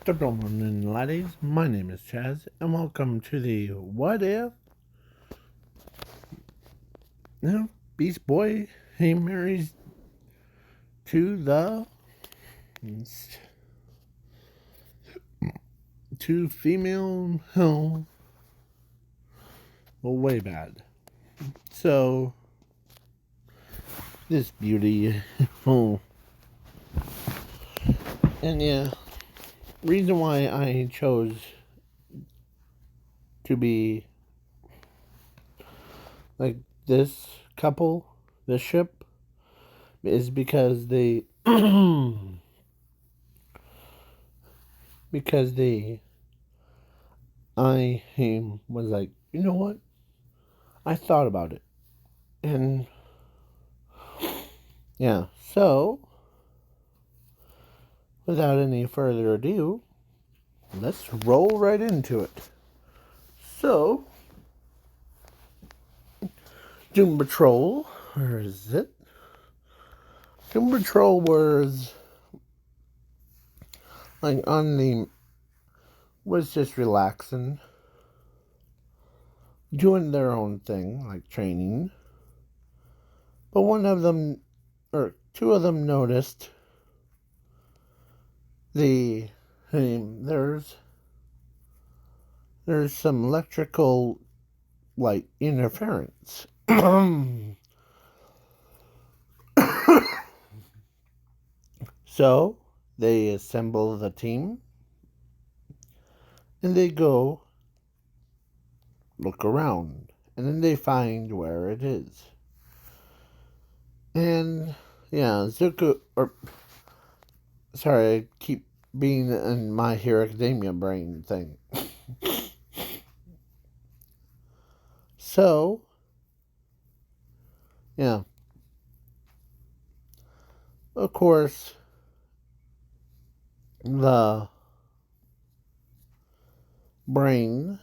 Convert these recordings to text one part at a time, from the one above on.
Gentlemen and laddies, my name is Chaz, and welcome to the What If? Beast Boy, he marries to the to female. Oh, well, way bad. So this beauty, oh, and yeah, reason why I chose to be like this couple, this ship, is because they because they I was like, you know what? I thought about it, and yeah. So, without any further ado, let's roll right into it. So, Doom Patrol, where is it? Doom Patrol was was just relaxing, doing their own thing, like training. But one of them, or two of them, noticed the there's some electrical like interference. So they assemble the team and they go look around, and then they find where it is. And yeah, Zuko, or sorry, I keep being in My Hero Academia brain thing. So, yeah, of course, the brain,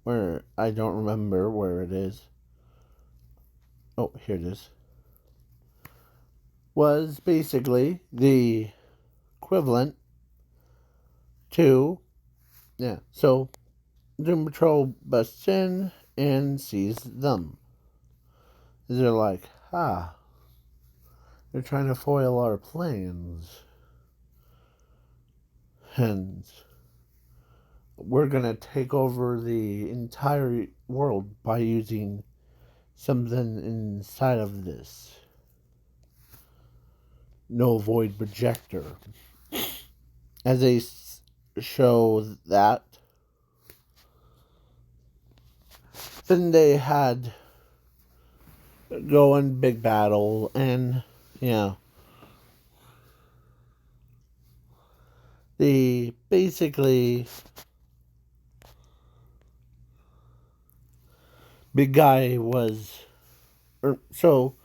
where I don't remember where it is. Oh, here it is. Was basically the equivalent to, yeah, so Doom Patrol busts in and sees them. They're like, they're trying to foil our plans. And we're going to take over the entire world by using something inside of this no void projector. As they show that, then they had go in big battle, and yeah, the basically big guy was, so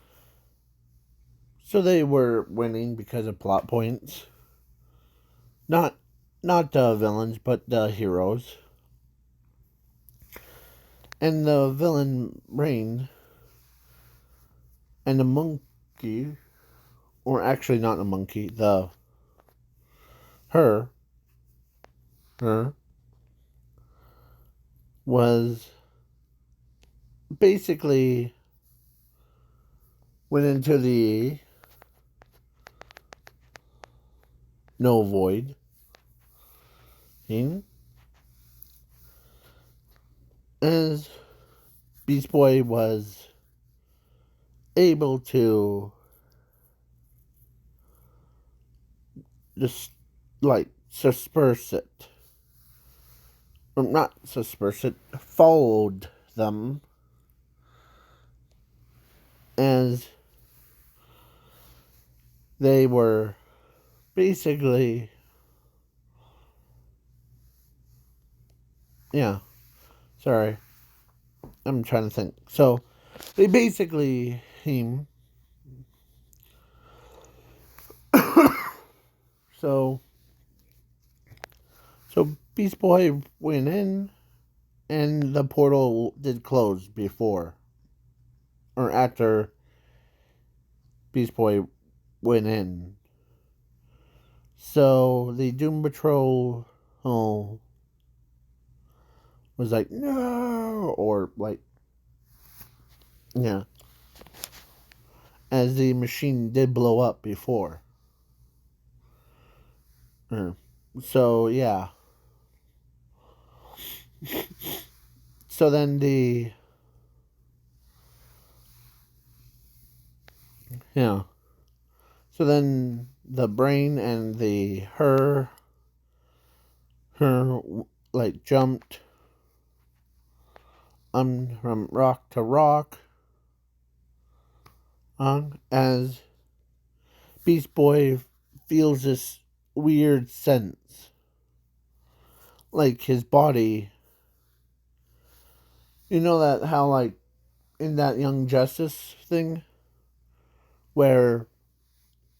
they were winning because of plot points, not the villains but the heroes. And the villain Rain and the monkey, or actually not the monkey, her was basically went into the no void thing, as Beast Boy was able to just like disperse it, or not disperse it, followed them, as they were basically, yeah, sorry, I'm trying to think. So they basically so Beast Boy went in, and the portal did close before or after Beast Boy went in. So the Doom Patrol was like, no, or like, yeah, as the machine did blow up before. So yeah. So then yeah. So then the brain and her like jumped from rock to rock as Beast Boy feels this weird sense, like his body. You know that how like in that Young Justice thing where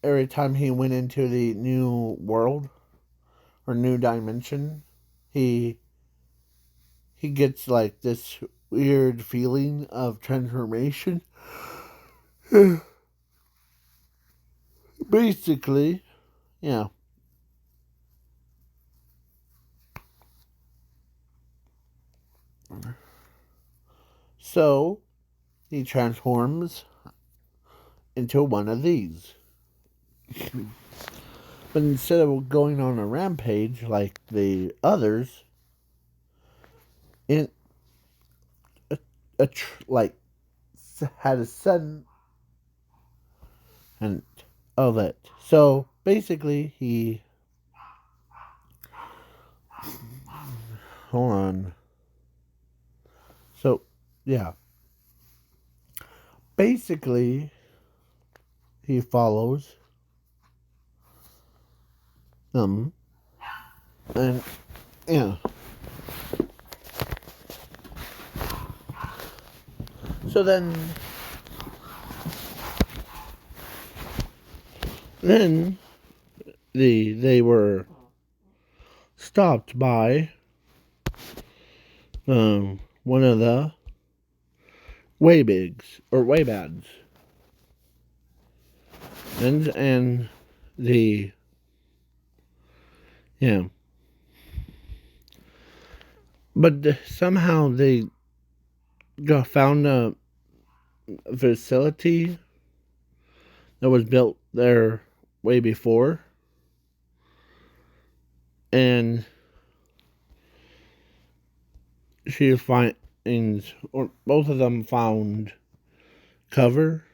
every time he went into the new world or new dimension, he he gets like this weird feeling of transformation. Basically, yeah. So he transforms into one of these. But instead of going on a rampage like the others, it like had a sudden and of it. So basically, he hold on. So yeah, basically he follows them, and yeah. So then they were stopped by one of the Waybigs or Waybads, and the yeah, but somehow they got found a facility that was built there way before, and she finds, or both of them found cover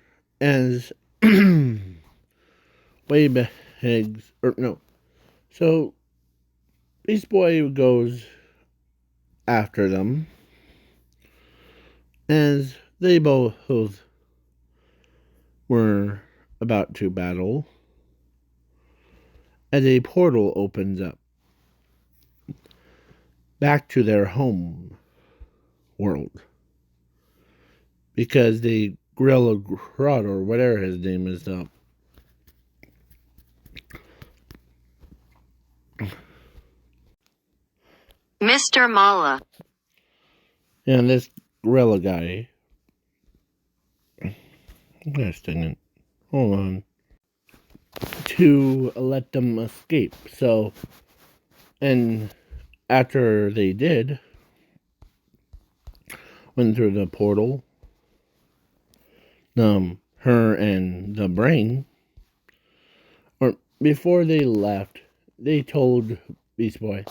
as Waybags, or no. So Beast Boy goes after them as they both were about to battle as a portal opens up back to their home world because the Gorilla Grodd or whatever his name is up. Mr. Mala. And this gorilla guy. Just a second. Hold on. To let them escape. So, and after they did, went through the portal, her and the brain, or before they left, they told Beast Boy,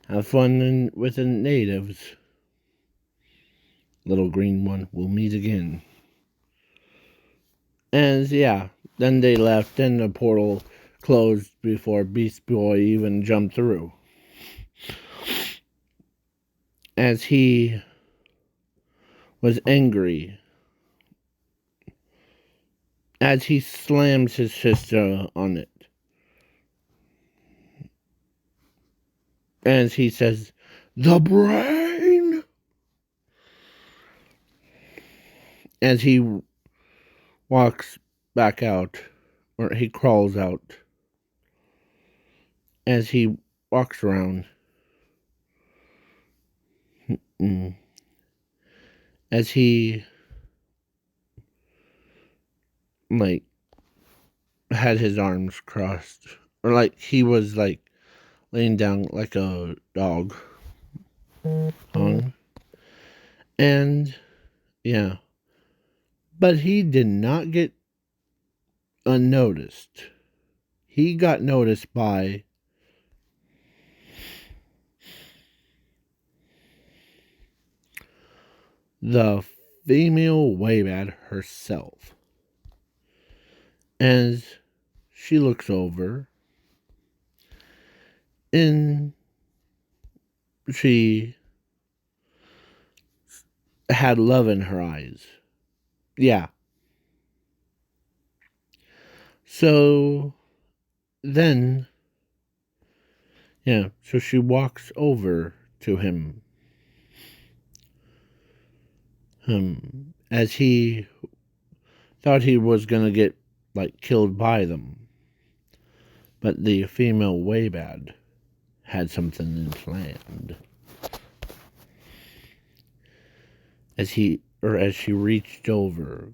have fun with the natives. Little green one, we'll meet again. And yeah, then they left, and the portal closed before Beast Boy even jumped through. As he was angry, as he slams his fist on it, as he says, "The brain!" As he walks back out, or he crawls out, as he walks around, as he like had his arms crossed or like he was like laying down like a dog hung. And yeah, but he did not get unnoticed. He got noticed by the female Waybad herself. As she looks over and she had love in her eyes. Yeah. So then, yeah, so she walks over to him. As he thought he was gonna get like killed by them. But the female Waybad had something planned. As she reached over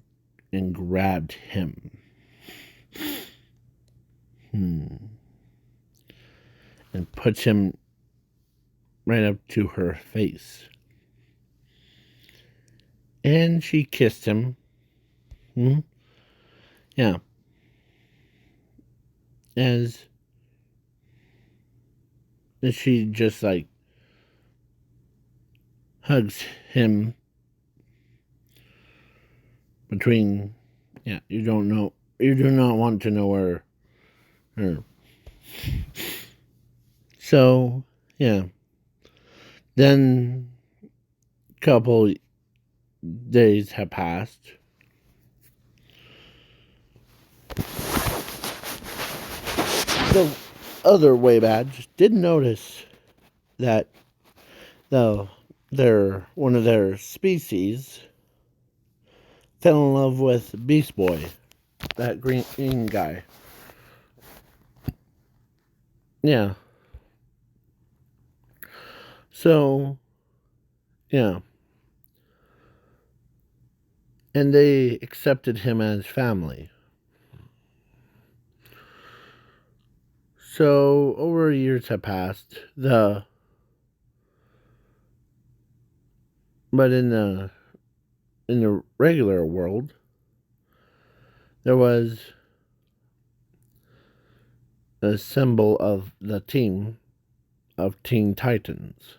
and grabbed him. And puts him right up to her face. And she kissed him. Yeah. As she just like hugs him between, yeah, you do not want to know where her. So, yeah. Then a couple days have passed. The other Waybads did notice that one of their species fell in love with Beast Boy, that green guy. Yeah. So, yeah. And they accepted him as family. So, over years have passed. But in the regular world, there was a symbol of the team of Teen Titans.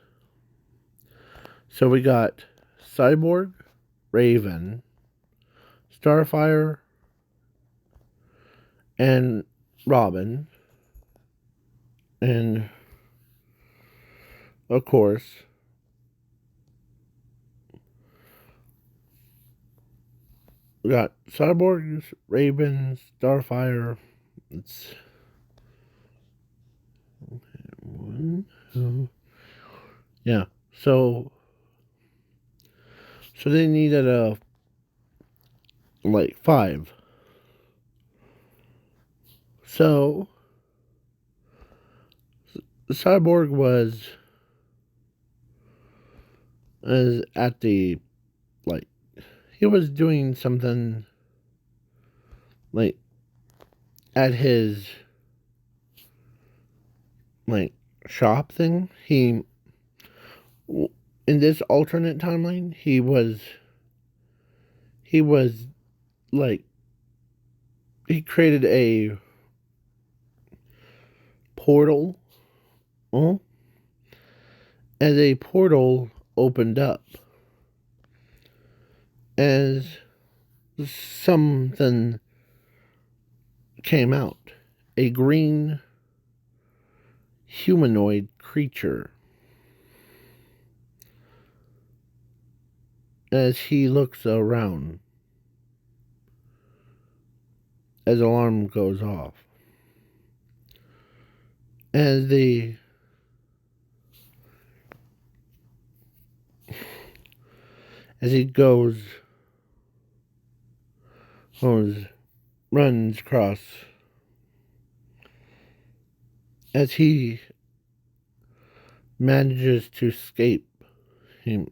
So we got Cyborg, Raven, Starfire, and Robin, and of course, we got Cyborg, Raven, Starfire. It's one, two, yeah. So they needed like 5. So the Cyborg was at the, like, he was doing something like at his like shop thing. In this alternate timeline, he was like, he created a portal. As a portal opened up, as something came out, a green humanoid creature. As he looks around, as alarm goes off, as he runs across, as he manages to escape him,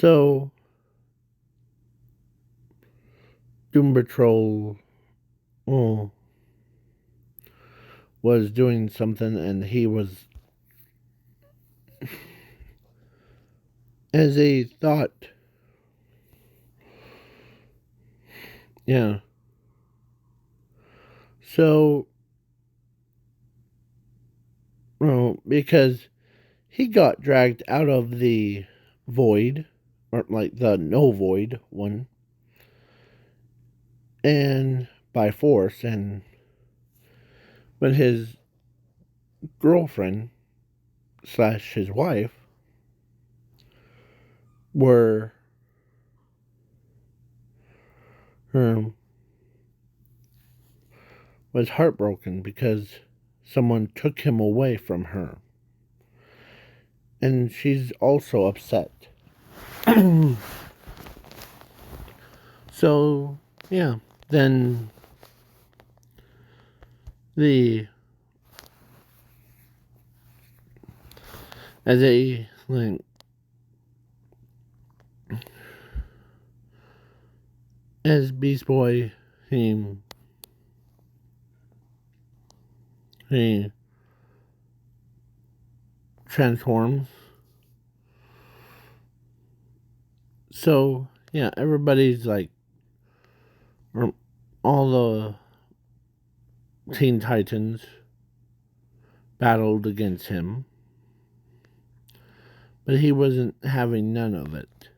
So, Doom Patrol oh, was doing something, and he was, as a thought, yeah. So, well, because he got dragged out of the void, or like the no void one, and by force, and but his girlfriend slash his wife were um, was heartbroken because someone took him away from her, and she's also upset. So yeah, then the as a like as Beast Boy, he transforms. So yeah, everybody's like, all the Teen Titans battled against him, but he wasn't having none of it,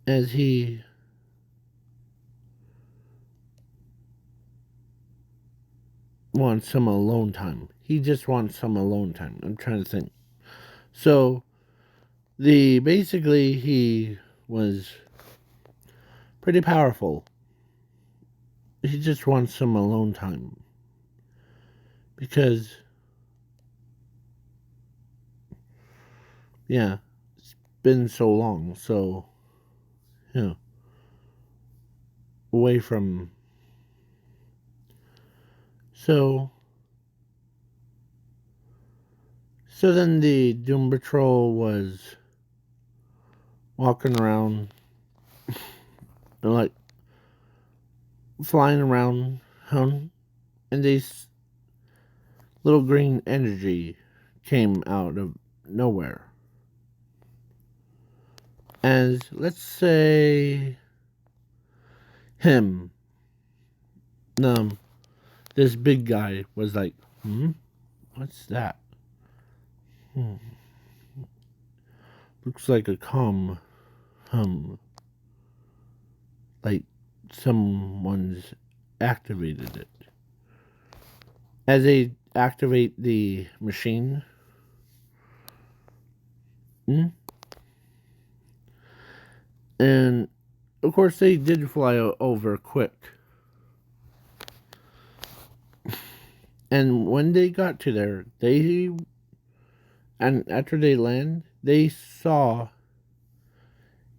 as he wants some alone time. He just wants some alone time. I'm trying to think. So the basically he was pretty powerful. He just wants some alone time because yeah, it's been so long. So yeah, away from. So then the Doom Patrol was walking around, like flying around, and these little green energy came out of nowhere. As let's say him, this big guy was like, what's that? Looks like a like someone's activated it. As they activate the machine, and of course they did fly over quick. And when they got to there, and after they land, they saw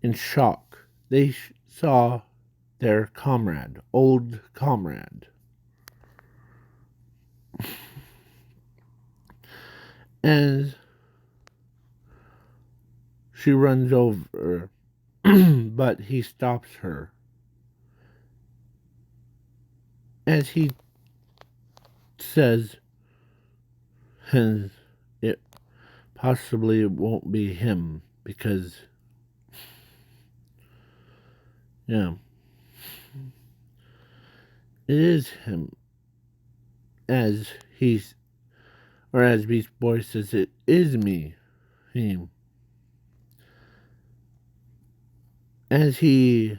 in shock. They saw their old comrade. As she runs over, but he stops her. As he says, it possibly won't be him because, yeah, it is him. As as Beast Boy says, it is me. Him. As he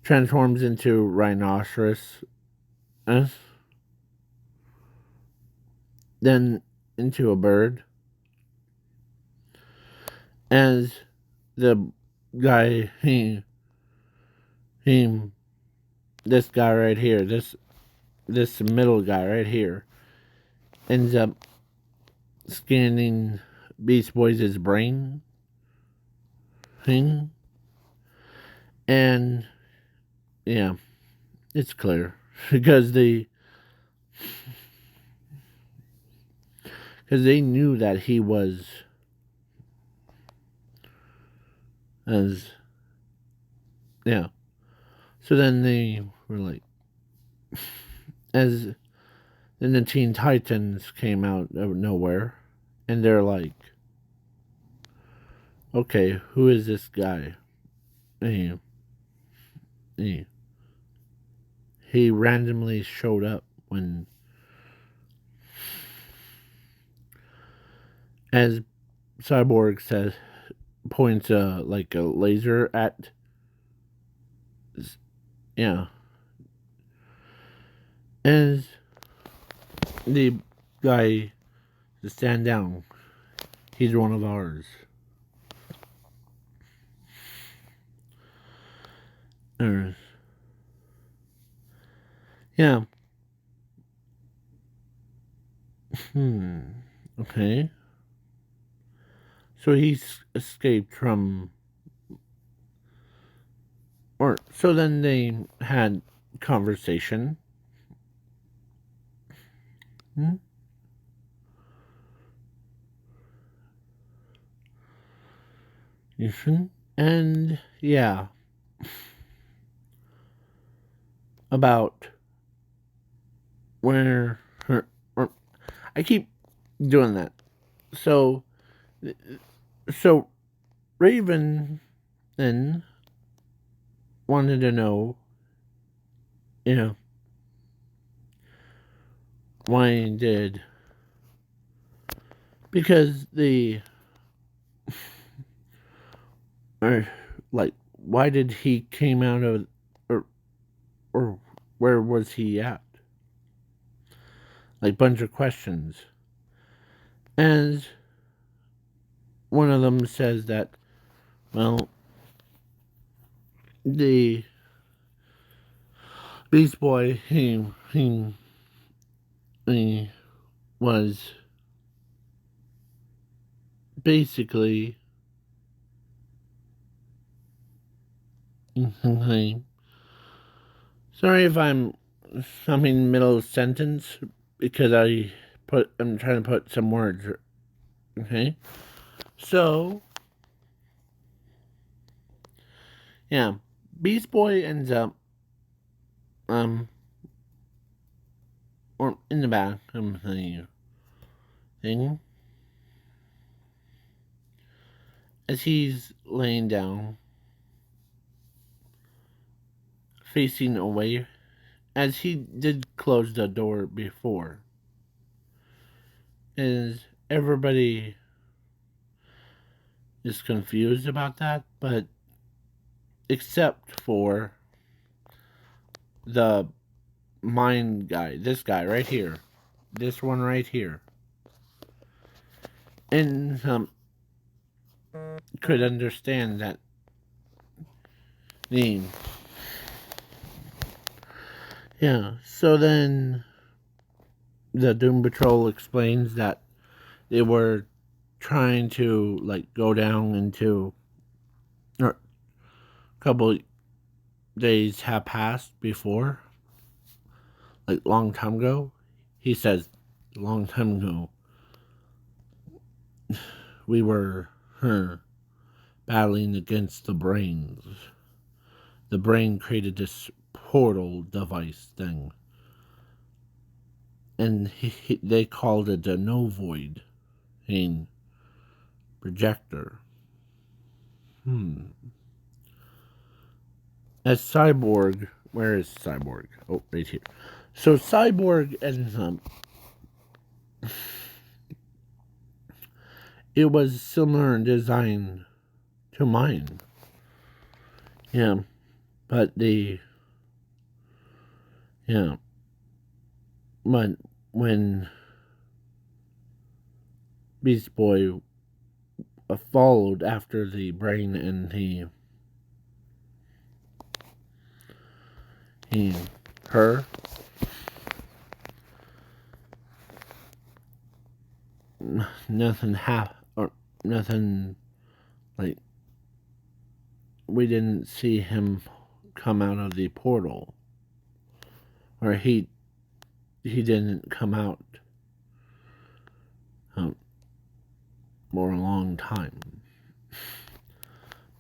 transforms into rhinoceros, then into a bird, as the guy he this guy right here, this middle guy right here, ends up scanning Beast Boy's brain thing, and yeah, it's clear because because they knew that he was as yeah. So then they were like, as then the Teen Titans came out of nowhere, and they're like, okay, who is this guy? And he randomly showed up when, as Cyborg says, points like a laser at, yeah, as the guy to stand down. He's one of ours. Yeah. Okay. So he's escaped from, or so then they had conversation. And yeah, about where her. Or, I keep doing that. So, so Raven then wanted to know, you know, why did, because the, or like, why did he came out of, or where was he at? Like, bunch of questions. And one of them says that, well, the Beast Boy, he was basically, sorry if I'm middle of sentence, because I'm trying to put some words, okay? So, yeah, Beast Boy ends up, or in the back, I'm telling you, thing, as he's laying down, facing away, as he did close the door before, is everybody is confused about that, but except for the mind guy, this guy right here, this one right here, and could understand that name. Yeah, so then the Doom Patrol explains that they were trying to like go down into, or a couple days have passed before, like long time ago. He says, long time ago, we were battling against the brains. The brain created this portal device thing, and they called it a novoid in projector. As Cyborg, where is Cyborg? Oh, right here. So Cyborg and it was similar in design to mine. Yeah, but yeah, but when Beast Boy followed after the brain, and her, nothing or nothing, like, we didn't see him come out of the portal, or he didn't come out um, for a long time.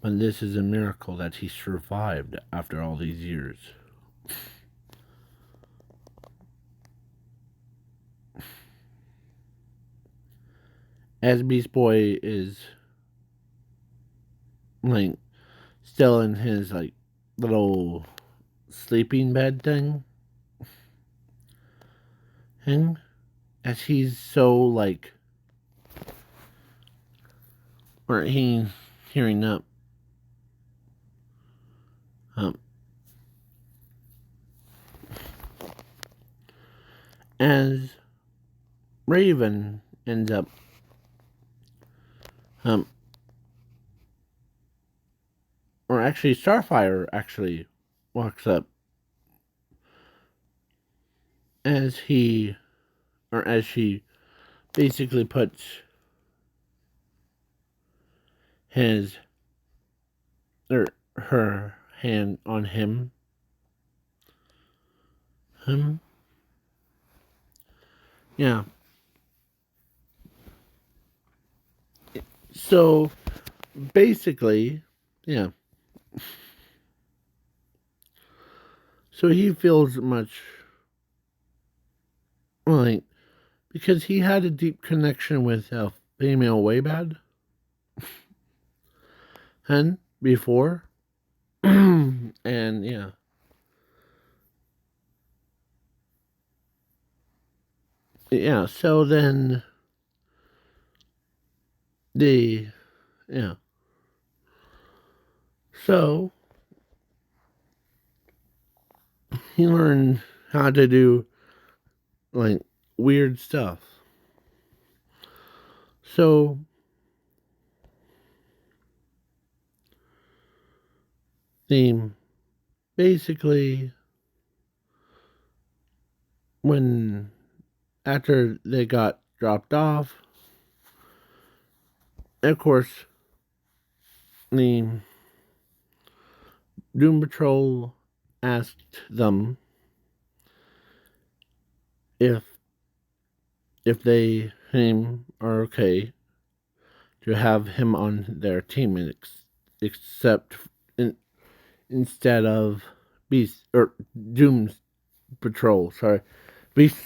But this is a miracle that he survived after all these years. As Beast Boy is like still in his like little sleeping bed thing, as he's so like, or he's hearing up, um, as Raven ends up, um, or actually Starfire actually walks up as he, or as she basically puts his, or her hand on him, yeah. So basically, yeah. So he feels much like, because he had a deep connection with a female way bad hen before, and yeah. So then the yeah. So he learned how to do like weird stuff. So the basically when after they got dropped off, of course the Doom Patrol asked them if they him are okay to have him on their team, except instead of Beast or Doom Patrol. Sorry, Beast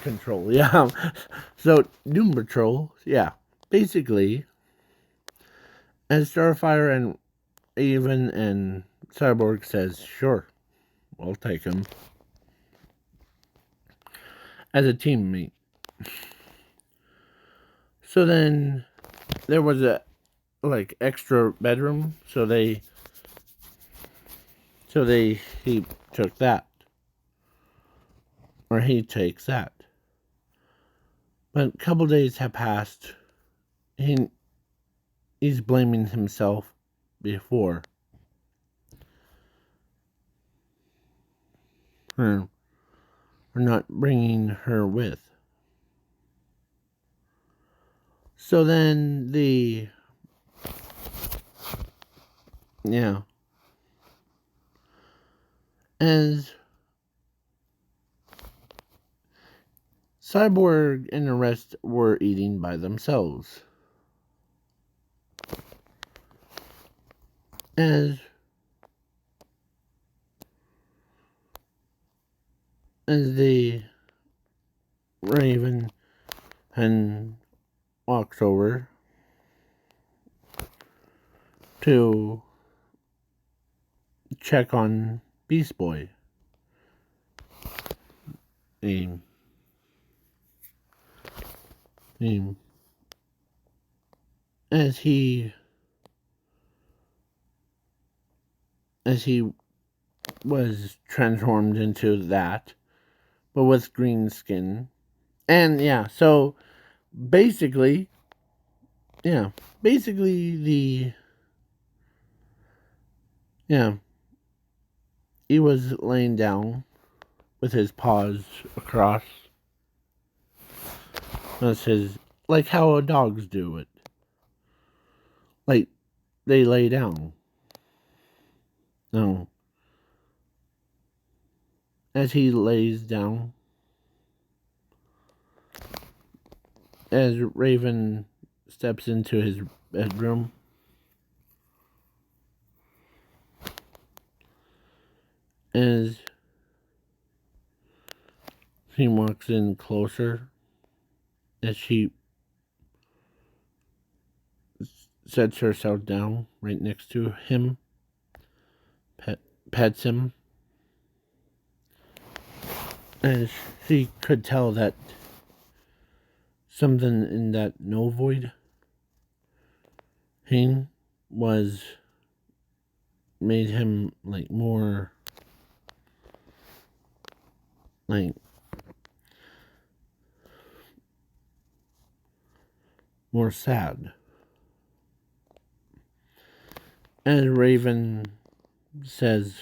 Control. Yeah. So Doom Patrol. Yeah. Basically, as Starfire and Even and Cyborg says, sure, I'll take him as a teammate. So then there was a like extra bedroom, so he took that, or he takes that. But a couple days have passed. He's blaming himself before her for not bringing her with. So then yeah, as Cyborg and the rest were eating by themselves. As the Raven and walks over to check on Beast Boy. Aim. As he was transformed into that, but with green skin. And yeah, so basically, yeah, basically yeah, he was laying down with his paws across. That's his, like how dogs do it. Like, they lay down. No. As he lays down, as Raven steps into his bedroom, as he walks in closer, as she sets herself down right next to him, pets him, and she could tell that something in that no void pain was made him like more like more sad. And Raven says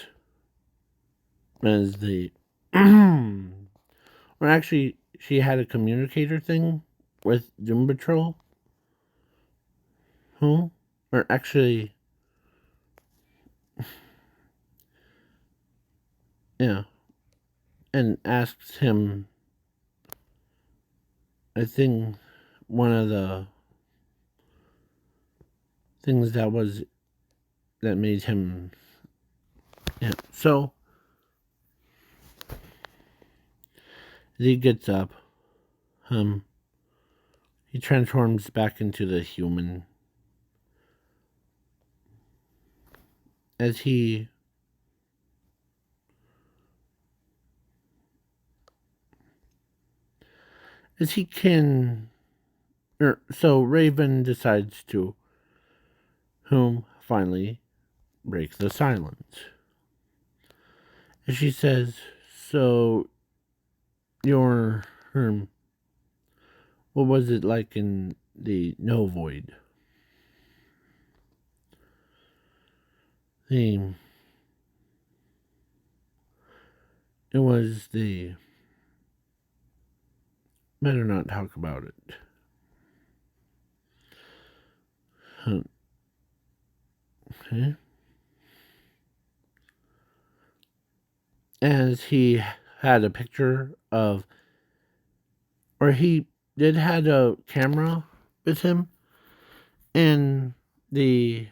as the or actually she had a communicator thing with Doom Patrol. Who? Or actually yeah. And asks him I think one of the things that made him yeah. So he gets up, he transforms back into the human as he can so Raven decides to finally break the silence. And she says, so your what was it like in the no void? The it was the better not talk about it. Okay. As he had a picture of or he did had a camera with him in the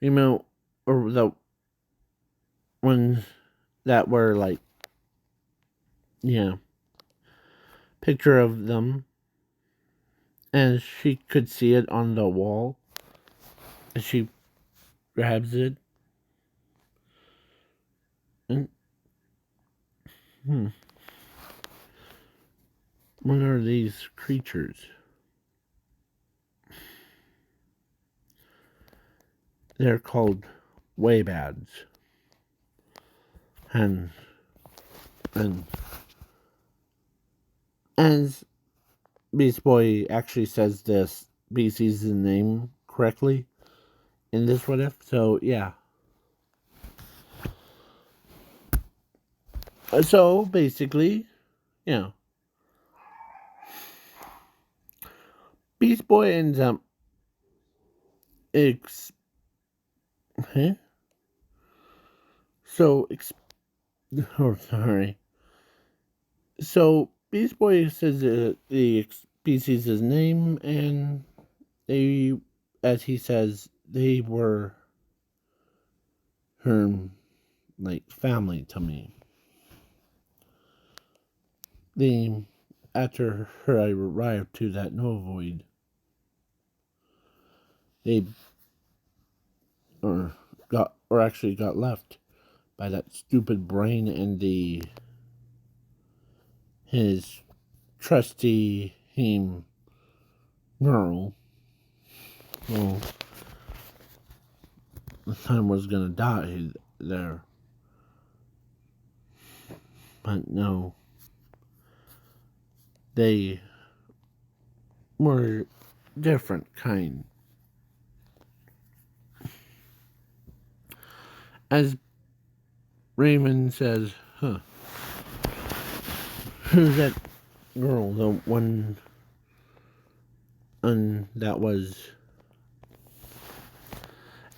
remote or the ones that were like yeah picture of them, and she could see it on the wall and she grabs it and what are these creatures? They're called Waybads. And as Beast Boy actually says this species' name correctly in this what if, so yeah. So basically, you know, Beast Boy ends up so oh sorry. So Beast Boy says the species' name, and they, as he says, they were her like family to me. They after her I arrived to that no void, they actually got left by that stupid brain and his trusty him girl. Well, the son was gonna die there, but no, they were different kind. As Raymond says, who's that girl? The one that was,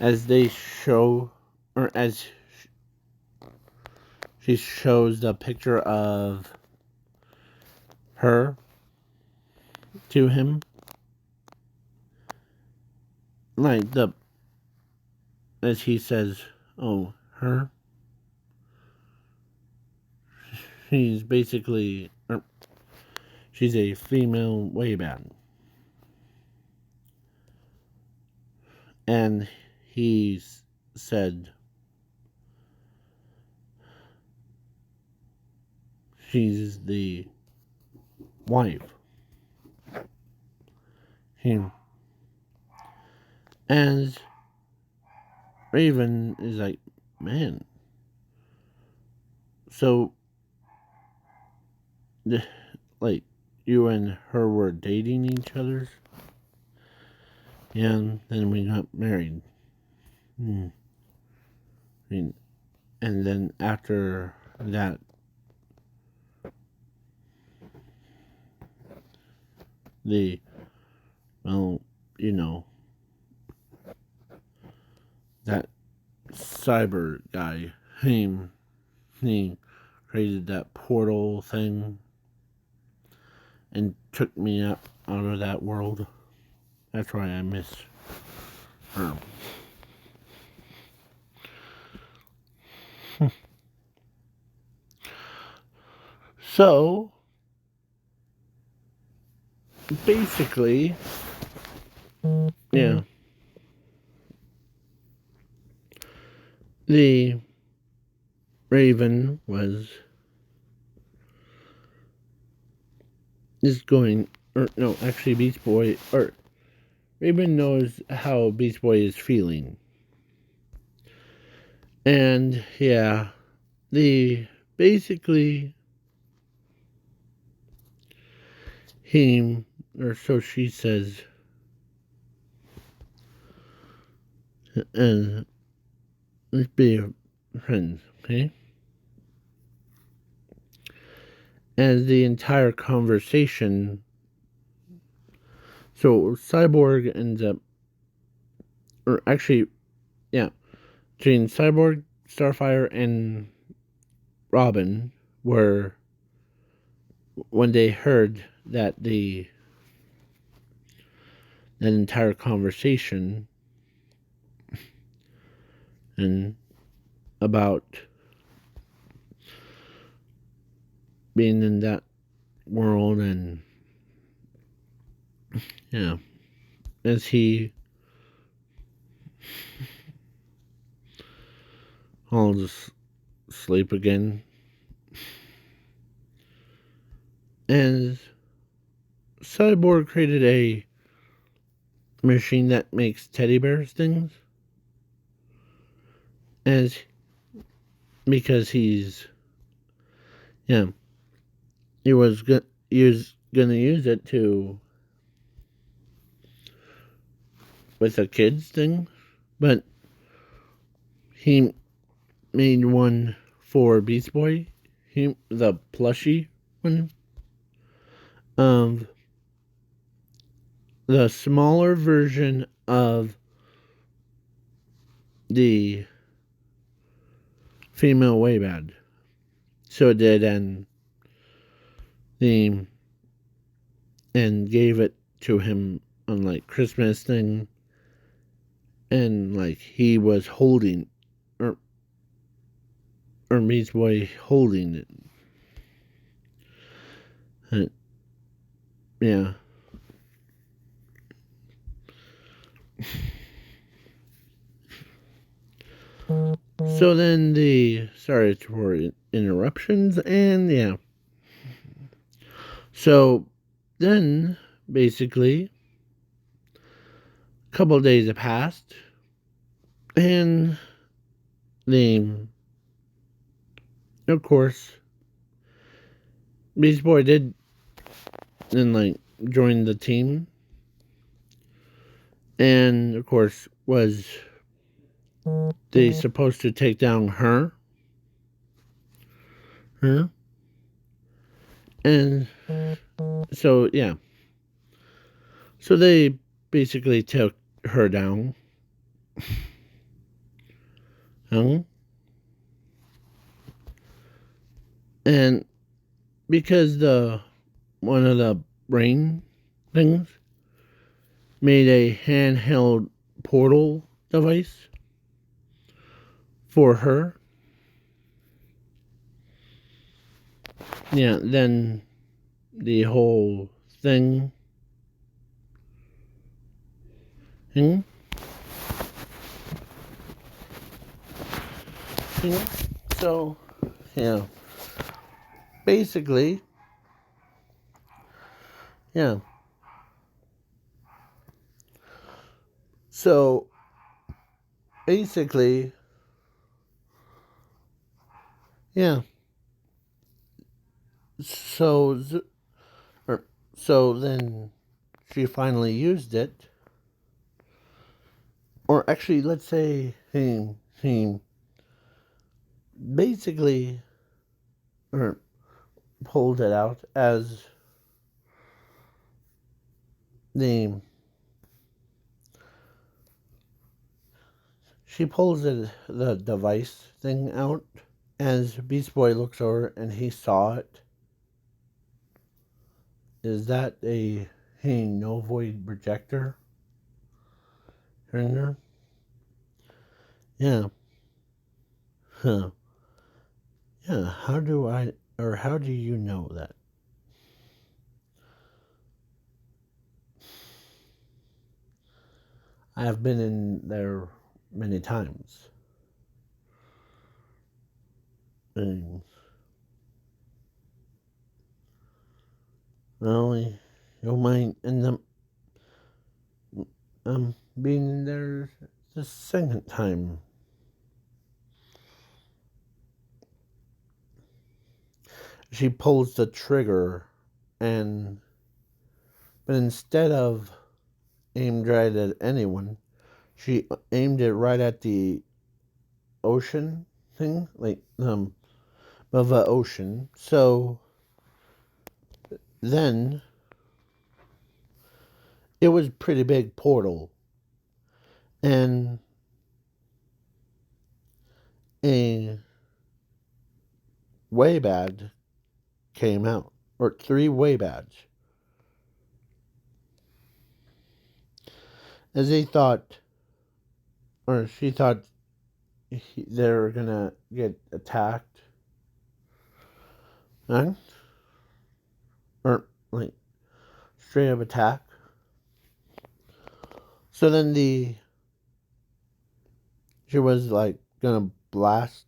as they show, or as she shows the picture of her to him. Like as he says, oh, her. She's basically, she's a female Wayban. And he said she's the wife. Him. And Raven is like, man. So, like, you and her were dating each other? And then we got married. I mean, and then after that, well, you know, that cyber guy, he created that portal thing and took me out of that world. That's why I miss her. So, basically, yeah, the Raven is going, or no, actually Beast Boy, or Raven knows how Beast Boy is feeling. And yeah, basically he, or so she says, and let's be friends, okay? And the entire conversation, so Cyborg ends up, or actually, yeah, between Cyborg, Starfire, and Robin were, when they heard that that entire conversation and about being in that world, and yeah, as he falls asleep again, and Cyborg created a machine that makes teddy bears things, as because yeah, he was gonna use it to with a kids thing, but he made one for Beast Boy, the plushie one, of the smaller version of the female Waybad. So it did, and gave it to him on like Christmas thing, and like he was holding, or Beast Boy holding it. Yeah. So then sorry for interruptions, and yeah. So then basically a couple of days have passed, and of course Beast Boy did then like join the team, and of course was they supposed to take down her, and so yeah, so they basically took her down. And because one of the brain things made a handheld portal device for her. Yeah, then the whole thing. thing, thing. So, yeah, basically, yeah. So, basically, yeah. So, or, so then she finally used it. Or actually, let's say he basically or pulled it out as the she pulls the device thing out as Beast Boy looks over and he saw it. Is that a no void projector in there? Yeah. Huh. Yeah. How do you know that? I have been in there many times. And well, you might end up being there the second time. She pulls the trigger and but instead of aimed right at anyone, she aimed it right at the ocean thing, like of the ocean. So then it was a pretty big portal, and a way badge came out, or 3 way badge, as they thought, or she thought they were gonna get attacked, huh? Or like straight up attack. So then she was like gonna blast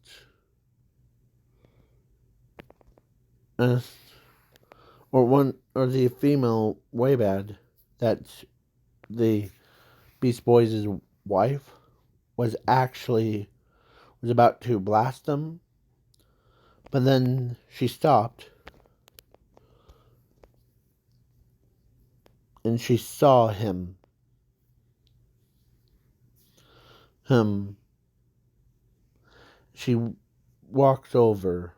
us, or the female Waybad, that's the Beast Boys' wife, was about to blast them, but then she stopped and she saw him. She walked over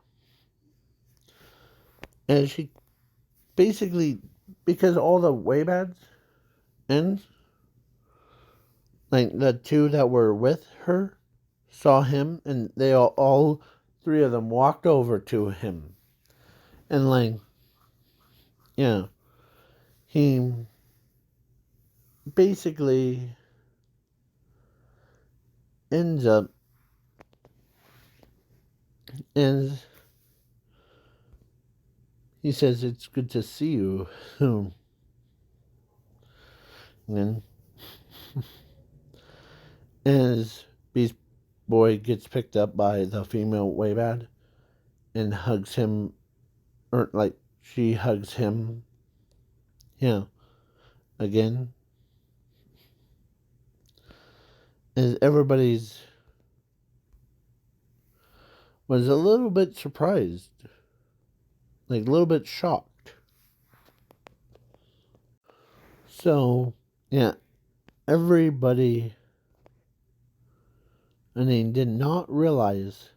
and she basically, because all the Waybads and like the 2 that were with her saw him, and they all 3 of them walked over to him, and like, yeah, he basically ends up and he says, "It's good to see you." And as Beast Boy gets picked up by the female Waybad and hugs him, or like she hugs him, yeah, again, as everybody's was a little bit surprised, like a little bit shocked. So, yeah, everybody, and they did not realize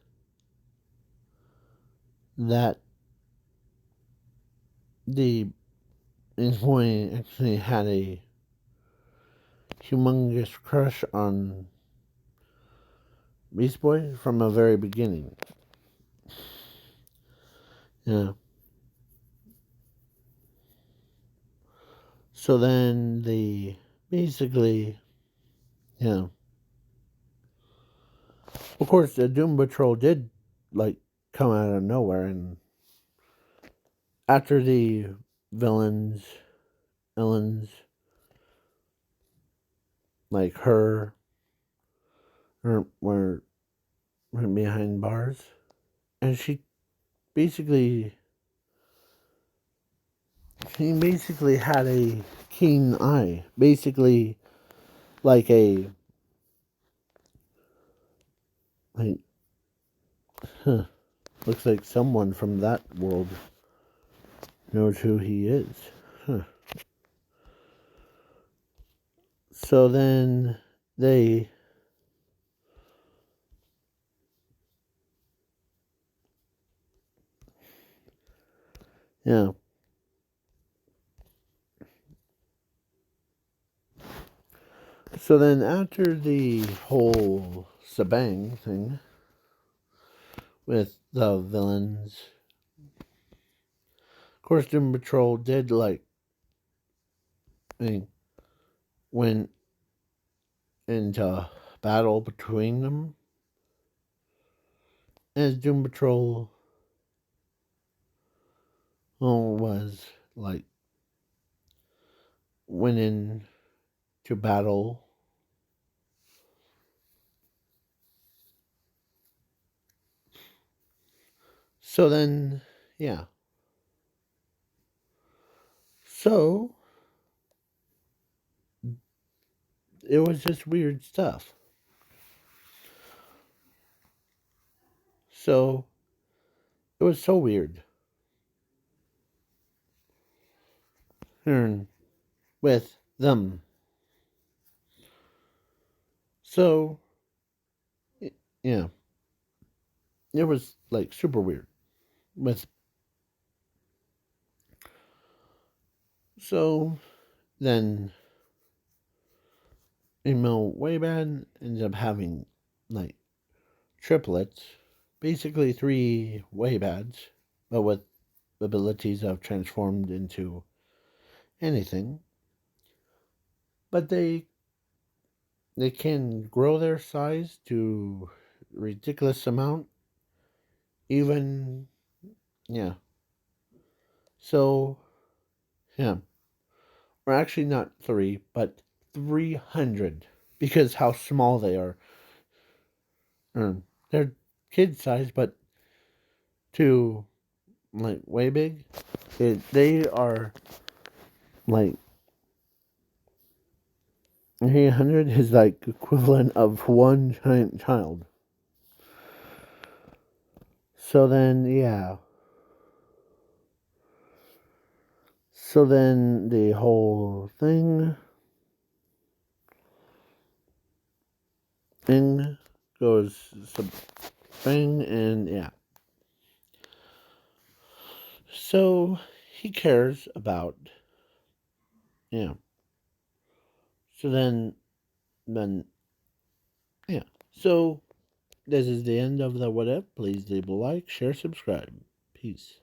that the employee actually had a humongous crush on Beast Boy from the very beginning. Yeah. So then they basically, you know, of course, the Doom Patrol did like come out of nowhere, and after the villains, like her were behind bars, and basically, he basically had a keen eye, basically like a like, huh, looks like someone from that world knows who he is. Huh. So then they, yeah. So then after the whole shebang thing with the villains, of course, Doom Patrol did like, I mean, went into battle between them, as Doom Patrol was like went into battle. So then, yeah. So it was just weird stuff. So it was so weird. With them. So yeah, it was like super weird. With so then Emil Waybad ended up having like triplets, basically three Waybads, but with abilities of transformed into anything. But they can grow their size to ridiculous amount. Even yeah. So yeah, or actually not three, but 300 because how small they are. They're kid size, but to like way big. They are like 300 is like equivalent of one giant child. So then, yeah. So then the whole thing goes thing, and yeah. So he cares about, yeah. So then, yeah. So this is the end of the what if. Please leave a like, share, subscribe. Peace.